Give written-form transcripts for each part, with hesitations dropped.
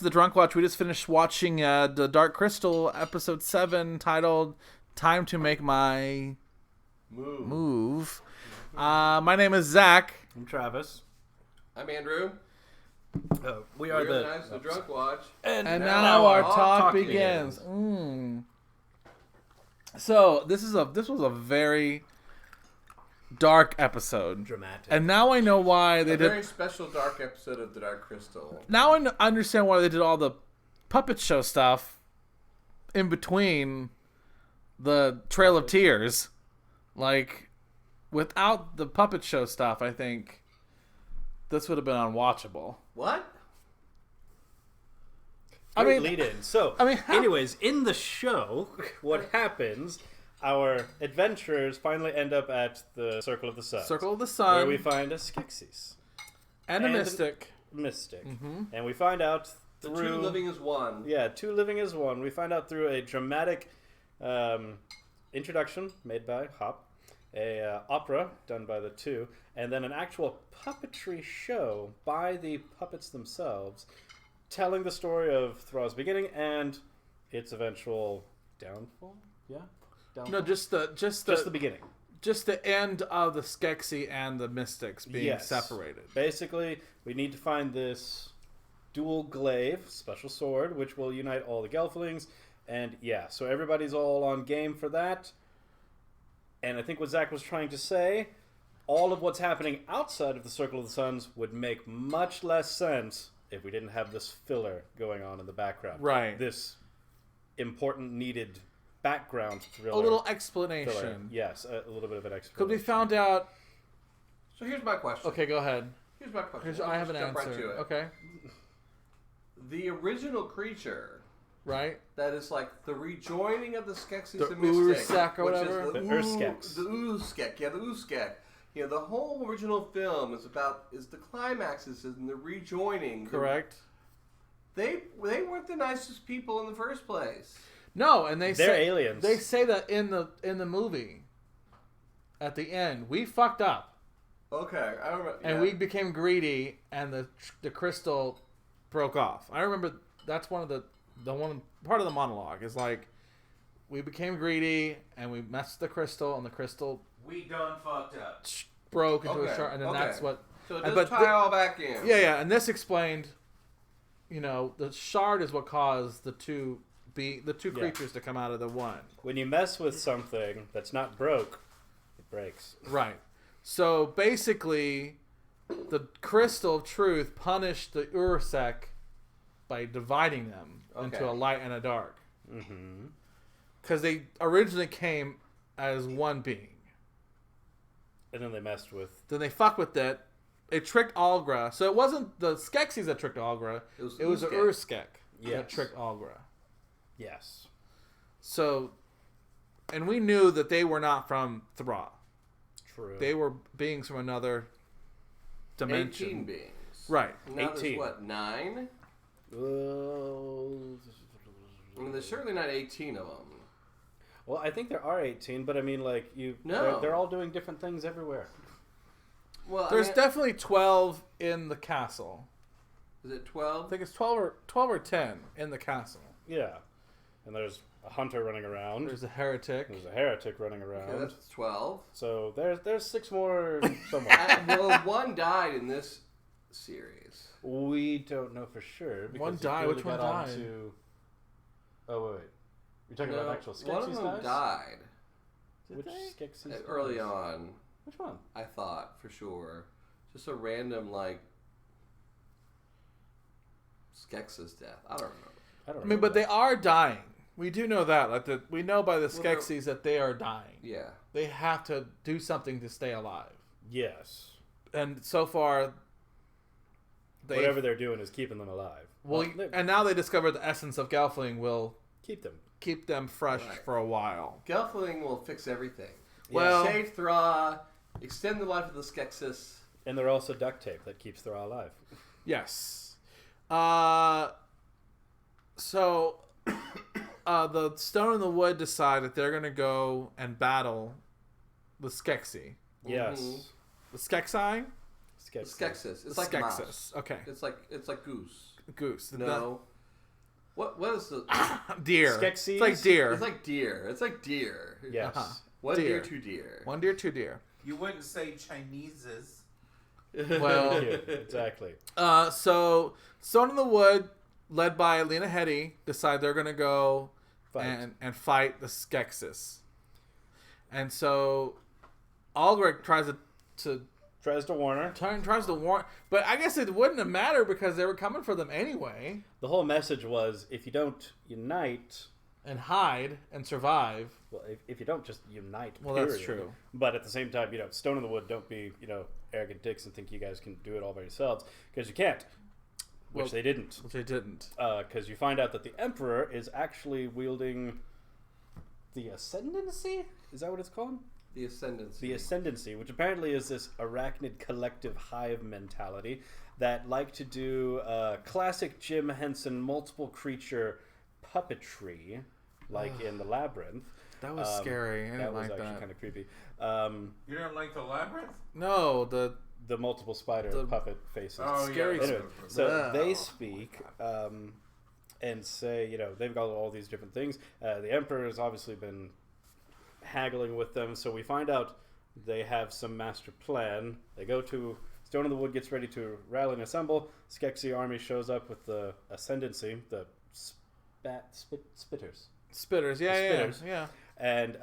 The Drunk Watch. We just finished watching the Dark Crystal episode 7 titled Time to Make My Move. My name is Zach. I'm Travis. I'm Andrew. We are the Drunk Watch. And now our talk begins. So this was a very dark episode. Dramatic. And now I know why they A did. very special dark episode of The Dark Crystal. Now I understand why they did all the puppet show stuff in between the Trail of Tears. Like, without the puppet show stuff, I think this would have been unwatchable. What? Great lead in. So, how- anyways, in the show, what happens? Our adventurers finally end up at the Circle of the Sun. Circle of the Sun. Where we find a Skeksis. And a mystic. And we find out The through... two living as one. Yeah, two living as one. We find out through a dramatic introduction made by Hop, a opera done by the two, and then an actual puppetry show by the puppets themselves, telling the story of Thrall's beginning and its eventual downfall. Yeah, downfall? No, just the beginning. Just the end of the Skeksis and the mystics being separated. Basically, we need to find this dual glaive, special sword, which will unite all the Gelflings. And yeah, so everybody's all on game for that. And I think what Zach was trying to say, all of what's happening outside of the Circle of the Suns would make much less sense if we didn't have this filler going on in the background. Right. This important, needed background thriller. A little explanation. Filler. Yes, a little bit of an explanation. Because we found out... So here's my question. Okay, go ahead. Here's my question. I have an Let's jump answer. right to it. Okay. The original creature... Right. That is like the rejoining of the Skeksis The and Mystics. Ursak or which whatever? Is The Urskeks. The Urskek. Yeah, the Urskek. You know, the whole original film is the climaxes and the rejoining. Correct. They weren't the nicest people in the first place. No, and They're say aliens. They say that in the movie. At the end, we fucked up Okay, I remember. and we became greedy, and the crystal broke off. I remember that's one of the one part of the monologue is like we became greedy and we messed the crystal, and the crystal We done fucked up. broke into a Okay, shard, and then okay. that's what. So it and- does but tie all back in. Yeah, and this explained. You know, the shard is what caused the two creatures to come out of the one. When you mess with something that's not broke, it breaks. Right. So basically, the Crystal of Truth punished the Ursak by dividing them into a light and a dark. Mm-hmm. Because they originally came as one being. And then they messed with... Then they fucked with it. It tricked Algra. So it wasn't the Skeksis that tricked Algra. It was the Urskek that Yes. tricked Algra. Yes. So, and we knew that they were not from Thra. True. They were beings from another dimension. 18 beings. Right. Now 18. there's what, 9? I mean, there's certainly not 18 of them. Well, I think there are 18, but I mean, like, No. they're all doing different things everywhere. Well, There's definitely 12 in the castle. Is it I 12? think it's 12 or 10 in the castle. Yeah. And there's a hunter running around. There's a heretic. There's a heretic running around. Okay, that's 12. So there's 6 more somewhere. Well, one died in this series. We don't know for sure. Because One you died? clearly Which one got died? onto- Oh, wait. You're talking about actual Skeksis one of them guys? died Which Skeksis early guys? on. Which one? I thought for sure. Just a random like Skeksis death. I don't remember. I don't I mean, but they that. are dying. We do know that. Like we know by the Well, they're- Skeksis that they are dying. Yeah. They have to do something to stay alive. Yes. And so far, Whatever they're doing is keeping them alive. Well, and now they discovered the essence of Gelfling will keep them. keep them fresh Right. for a while. Gelfling will fix everything. Well- save Thra, extend the life of the Skeksis. And they're also duct tape that keeps Thra alive. Yes. So, the Stone and the Wood decide that they're going to go and battle the Skeksi. Yes. Mhm. The Skeksi? Skeksis. It's like Skeksis. mouse. Okay. It's like goose. Goose. No. What is the? Deer. Skeksis? It's like deer. It's like deer. It's like deer. Yes. Uh-huh. One Deer. deer, two deer. One deer, two deer. You wouldn't say Chinese's. Well, Yeah, exactly. So Stone in the Wood, led by Lena Headey, decide they're gonna go Fight. and fight the Skeksis. And so Ulrich tries to Tries to warn her. tries to warn, but I guess it wouldn't have mattered because they were coming for them anyway. The whole message was, if you don't unite, And hide and survive. well, if you don't just unite, Well, that's period. true. But at the same time, Stone in the Wood, don't be, arrogant dicks and think you guys can do it all by yourselves, because you can't. Which Well- they didn't. Which they didn't. Because you find out that the Emperor is actually wielding the Ascendancy? Is that what it's called? The Ascendancy. The Ascendancy, which apparently is this arachnid collective hive mentality that like to do classic Jim Henson multiple creature puppetry, like in The Labyrinth. That was scary. I That didn't was like actually that. kind of creepy. You don't like the labyrinth? No, The multiple spider The- puppet faces. Oh, Scary yeah. Anyway, so Wow. they speak and say, they've got all these different things. The Emperor has obviously been haggling with them, so we find out they have some master plan. They go to Stone in the Wood, gets ready to rally and assemble. Skeksis army shows up with the Ascendancy, the Spitters. Spitters. Yeah, Spitters. yeah. And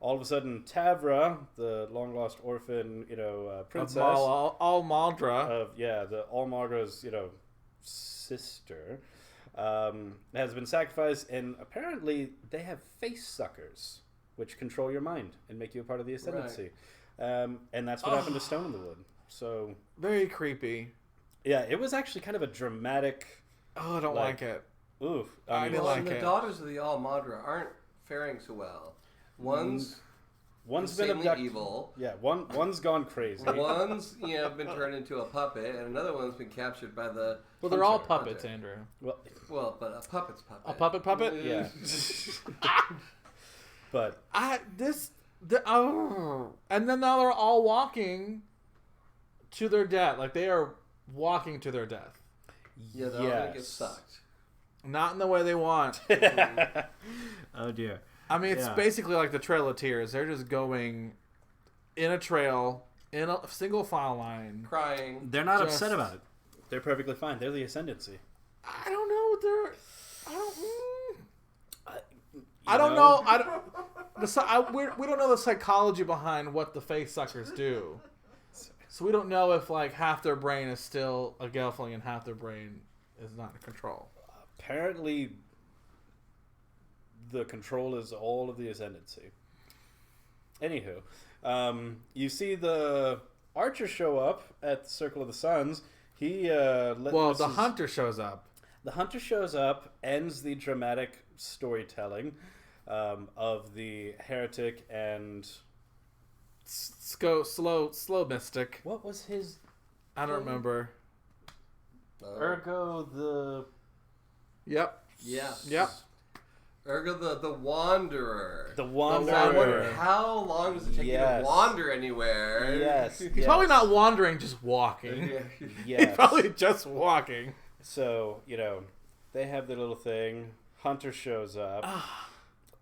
all of a sudden, Tavra, the long lost orphan, princess Almaldra. the Almagra's, sister, has been sacrificed, and apparently they have face suckers, which control your mind and make you a part of the Ascendancy. And that's what happened to Stone in the Wood. So, Very creepy. yeah, it was actually kind of a dramatic. Oh, I don't Like- like it. Oof. I mean, didn't Well, like and the it. daughters of the Almadra aren't faring so well. One's one's been insanely abducted. evil. Yeah, one's gone crazy. One's been turned into a puppet, and another one's been captured by the. Well, they're all hunter. puppets, Andrew. Well, But a puppet's puppet. A puppet? yeah. But And then now they're all walking to their death. Like, they are walking to their death. Yeah, they're all gonna get sucked. Not in the way they want. Oh dear. I mean, it's Yeah. basically like the Trail of Tears. They're just going in a trail, in a single file line. Crying. They're not Just- upset about it. They're perfectly fine. They're the Ascendancy. I don't know what they're... I You don't know. I don't. We don't know the psychology behind what the face suckers do, so we don't know if like half their brain is still a Gelfling and half their brain is not in control. Apparently, the control is all of the Ascendancy. Anywho, you see the Archer show up at the Circle of the Suns. He Well, the hunter shows up. The Hunter shows up, ends the dramatic storytelling of the heretic and Slow mystic. what was his I don't remember. Ergo the Yep. Yes. Yep. Ergo the Wanderer. the I Wanderer. wonder how long does it take you Yes. to wander anywhere? Yes, He's probably not wandering, just walking. Yeah. He's Yes. probably just walking. So they have their little thing. Hunter shows up,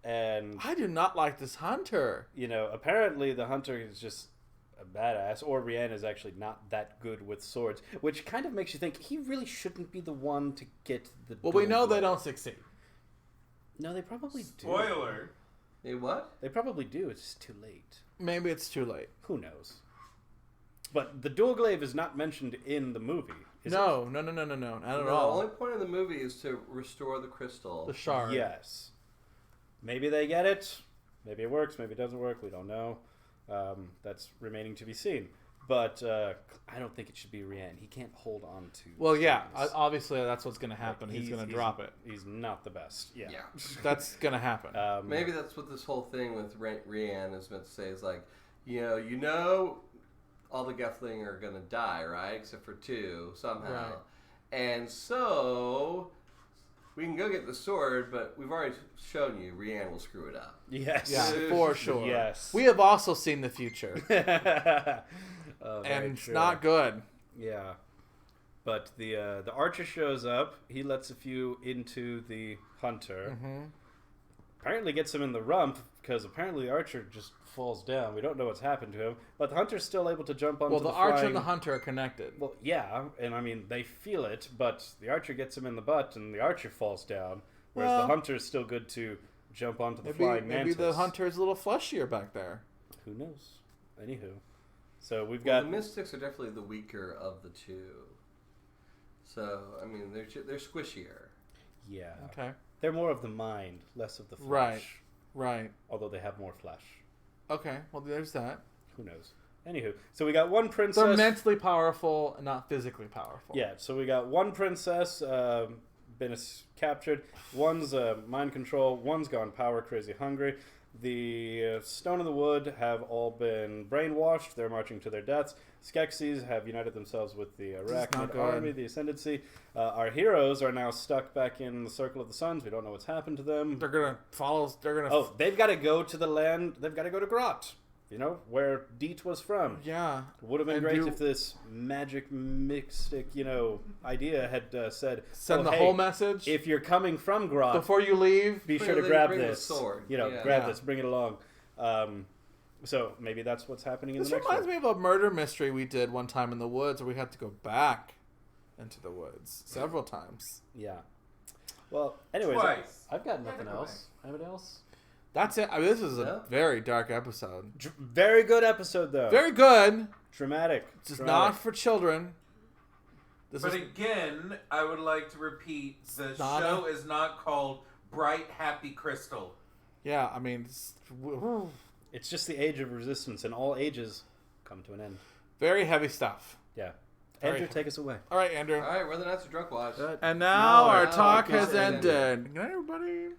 and I do not like this hunter. apparently the Hunter is just a badass, or Rian is actually not that good with swords, which kind of makes you think he really shouldn't be the one to get the. Well, we dual know they blade. don't succeed. No, they probably do. Spoiler. Hey, what? They probably do. It's just too late. Maybe it's too late. Who knows? But the dual glaive is not mentioned in the movie. Is No, not at The all. only point of the movie is to restore the crystal. The it? shard. Yes. Maybe they get it. Maybe it works. Maybe it doesn't work. We don't know. That's remaining to be seen. But I don't think it should be Rian. He can't hold on to. Well, yeah. things. Obviously, that's what's going to happen. Like, he's going to drop it. He's not the best. Yeah. Yeah. That's going to happen. Maybe that's what this whole thing with Rian is meant to say is like, all the Gelfling are going to die, right? Except for two, somehow. Right. And so, we can go get the sword, but we've already shown you Rian will screw it up. Yes. Yeah, for sure. Yes. We have also seen the future, Very and it's true. not good. Yeah. But the archer shows up. He lets a few into the hunter. Apparently gets him in the rump because apparently the archer just falls down. We don't know what's happened to him. But the hunter's still able to jump onto Well, the flying... archer and the hunter are connected. Well, yeah, and I mean, they feel it, but the archer gets him in the butt and the archer falls down. Whereas Well, the hunter is still good to jump onto the flying maybe mantis. the hunter's a little fleshier back there. Who knows? Anywho. So we've Well, got... the mystics are definitely the weaker of the two. So, I mean, they're squishier. Yeah. Okay. They're more of the mind, less of the flesh. Right. Right. Although they have more flesh. Okay. Well, there's that. Who knows? Anywho. So we got one princess... They're mentally powerful and not physically powerful. Yeah, so we got one princess been captured. One's mind control. One's gone power crazy hungry. The Stone in the Wood have all been brainwashed. They're marching to their deaths. Skeksis have united themselves with the not Arachnid good. army, the Ascendancy. Our heroes are now stuck back in the Circle of the Suns. We don't know what's happened to them. They're gonna follow. They're gonna. Oh, they've got to go to the land. They've got to go to Grot. You know, where Deet was from. Yeah. Would have been And great do- if this magic mystic, idea had said, Send the hey, whole message if you're coming from Grot, before you leave. be Bring sure to the- grab bring the this. sword. Grab Yeah. this, bring it along. So maybe that's what's happening in This the next reminds one. me of a murder mystery we did one time in the woods, where we had to go back into the woods several times. Yeah. Well, anyways, Twice. I've got Yeah, nothing go else. Anybody else? That's it. I mean, this is a Yeah. very dark episode. Very good episode, though. Very good. dramatic. Just Dramatic. not for children. This But is again, I would like to repeat: the Donna? show is not called Bright Happy Crystal. yeah. I mean, It's just the age of resistance, and all ages come to an end. very heavy stuff. Yeah. Very Andrew, heavy. take us away. All right, Andrew. All right, Whether That's a Drunk Watch. And now our now talk our has talk has ended. Good night, everybody.